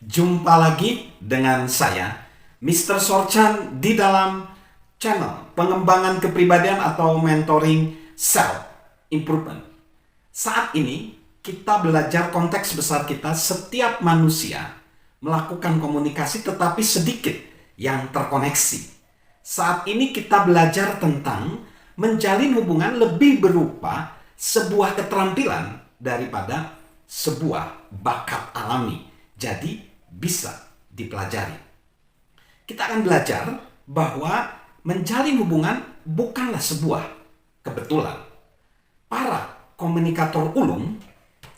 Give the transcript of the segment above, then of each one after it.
Jumpa lagi dengan saya, Mr. Sorchan, di dalam channel pengembangan kepribadian atau mentoring self improvement. Saat ini kita belajar konteks besar kita, setiap manusia melakukan komunikasi tetapi sedikit yang terkoneksi. Saat ini kita belajar tentang menjalin hubungan lebih berupa sebuah keterampilan daripada sebuah bakat alami. Jadi bisa dipelajari. Kita akan belajar bahwa menjalin hubungan bukanlah sebuah kebetulan. Para komunikator ulung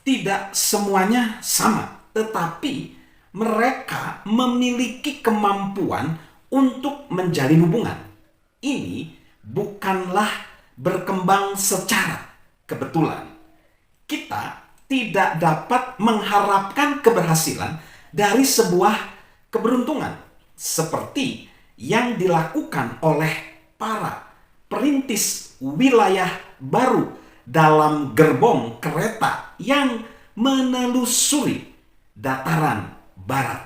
tidak semuanya sama, tetapi mereka memiliki kemampuan untuk menjalin hubungan. Ini bukanlah berkembang secara kebetulan. Kita tidak dapat mengharapkan keberhasilan dari sebuah keberuntungan seperti yang dilakukan oleh para perintis wilayah baru dalam gerbong kereta yang menelusuri dataran barat.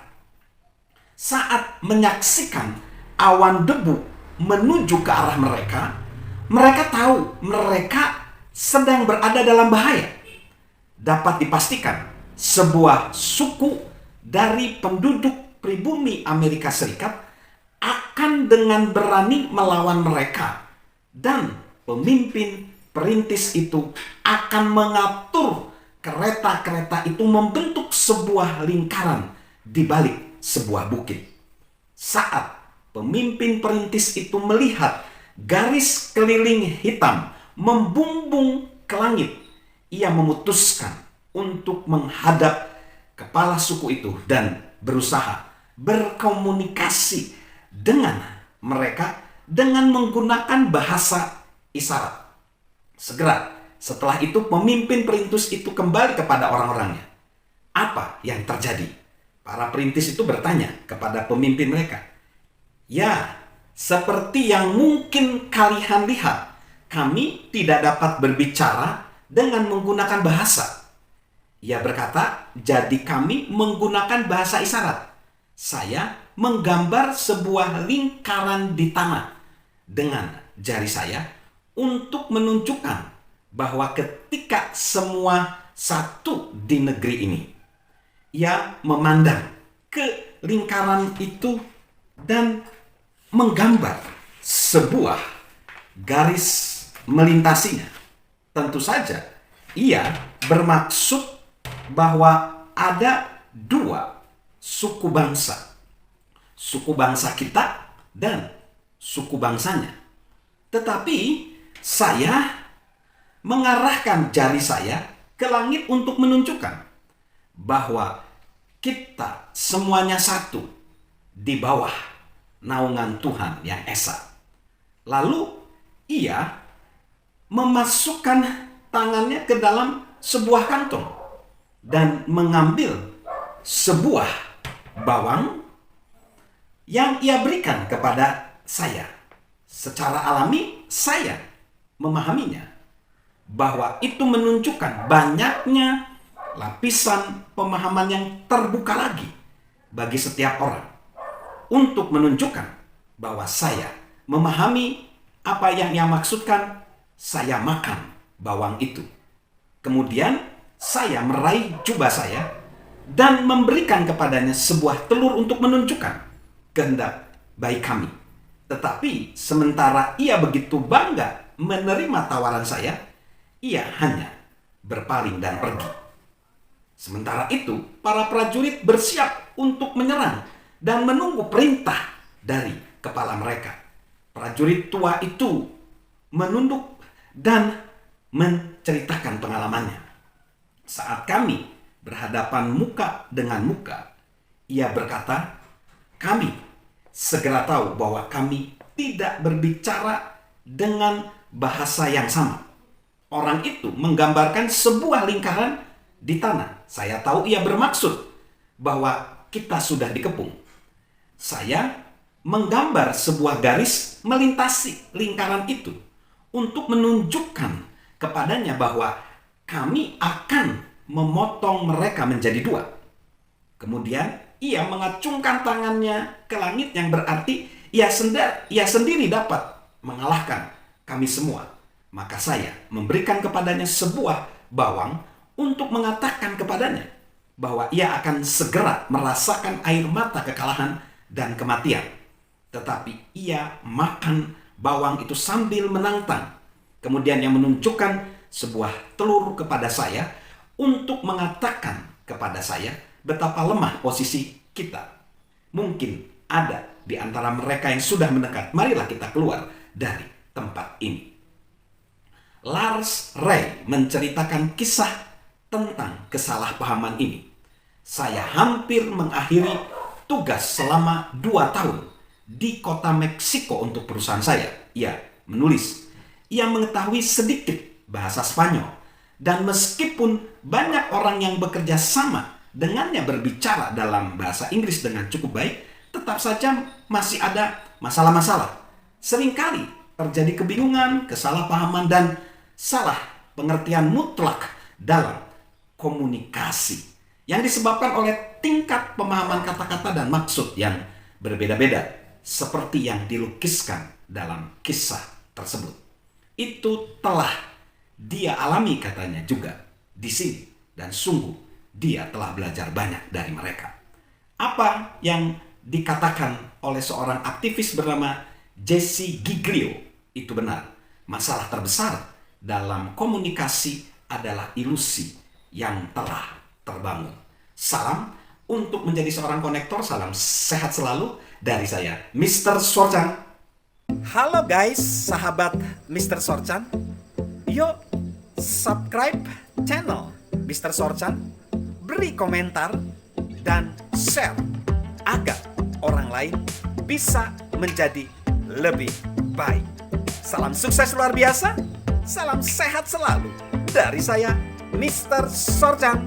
Saat menyaksikan awan debu menuju ke arah mereka, mereka tahu mereka sedang berada dalam bahaya. Dapat dipastikan sebuah suku dari penduduk pribumi Amerika Serikat akan dengan berani melawan mereka, dan pemimpin perintis itu akan mengatur kereta-kereta itu membentuk sebuah lingkaran di balik sebuah bukit. Saat pemimpin perintis itu melihat garis keliling hitam membumbung ke langit, ia memutuskan untuk menghadap kepala suku itu dan berusaha berkomunikasi dengan mereka dengan menggunakan bahasa isyarat. Segera setelah itu pemimpin perintis itu kembali kepada orang-orangnya. Apa yang terjadi? Para perintis itu bertanya kepada pemimpin mereka. Ya, seperti yang mungkin kalian lihat, kami tidak dapat berbicara dengan menggunakan bahasa. Ia berkata, jadi kami menggunakan bahasa isyarat. Saya menggambar sebuah lingkaran di tanah dengan jari saya untuk menunjukkan bahwa ketika semua satu di negeri ini. Ia memandang ke lingkaran itu dan menggambar sebuah garis melintasinya. Tentu saja ia bermaksud bahwa ada dua suku bangsa. Suku bangsa kita dan suku bangsanya. Tetapi saya mengarahkan jari saya ke langit untuk menunjukkan bahwa kita semuanya satu di bawah naungan Tuhan yang esa. Lalu ia memasukkan tangannya ke dalam sebuah kantong dan mengambil sebuah bawang yang ia berikan kepada saya. Secara alami saya memahaminya bahwa itu menunjukkan banyaknya lapisan pemahaman yang terbuka lagi bagi setiap orang untuk menunjukkan bahwa saya memahami apa yang ia maksudkan. Saya makan bawang itu. Kemudian saya meraih jubah saya dan memberikan kepadanya sebuah telur untuk menunjukkan kehendak baik kami. Tetapi sementara ia begitu bangga menerima tawaran saya, ia hanya berpaling dan pergi. Sementara itu, para prajurit bersiap untuk menyerang dan menunggu perintah dari kepala mereka. Prajurit tua itu menunduk dan menceritakan pengalamannya. Saat kami berhadapan muka dengan muka, ia berkata, kami segera tahu bahwa kami tidak berbicara dengan bahasa yang sama. Orang itu menggambarkan sebuah lingkaran di tanah. Saya tahu ia bermaksud bahwa kita sudah dikepung. Saya menggambar sebuah garis melintasi lingkaran itu untuk menunjukkan kepadanya bahwa kami akan memotong mereka menjadi dua. Kemudian ia mengacungkan tangannya ke langit, yang berarti ia sendiri dapat mengalahkan kami semua. Maka saya memberikan kepadanya sebuah bawang untuk mengatakan kepadanya bahwa ia akan segera merasakan air mata kekalahan dan kematian. Tetapi ia makan bawang itu sambil menantang. Kemudian ia menunjukkan sebuah telur kepada saya untuk mengatakan kepada saya betapa lemah posisi kita. Mungkin ada di antara mereka yang sudah mendekat. Marilah kita keluar dari tempat ini. Lars Ray menceritakan kisah tentang kesalahpahaman ini. Saya hampir mengakhiri tugas selama 2 tahun di kota Meksiko untuk perusahaan saya. Ia menulis, ia mengetahui sedikit bahasa Spanyol, dan meskipun banyak orang yang bekerja sama dengannya berbicara dalam bahasa Inggris dengan cukup baik, tetap saja masih ada masalah-masalah. Seringkali terjadi kebingungan, kesalahpahaman, dan salah pengertian mutlak dalam komunikasi yang disebabkan oleh tingkat pemahaman kata-kata dan maksud yang berbeda-beda, seperti yang dilukiskan dalam kisah tersebut. Itu telah dia alami, katanya juga di sini, dan sungguh dia telah belajar banyak dari mereka. Apa yang dikatakan oleh seorang aktivis bernama Jesse Giglio itu benar. Masalah terbesar dalam komunikasi adalah ilusi yang telah terbangun. Salam untuk menjadi seorang konektor. Salam sehat selalu dari saya, Mr. Sorchan. Halo guys, sahabat Mr. Sorchan. Yuk subscribe channel Mr. Sorchan, beri komentar, dan share agar orang lain bisa menjadi lebih baik. Salam sukses luar biasa. Salam sehat selalu dari saya, Mr. Sorchan.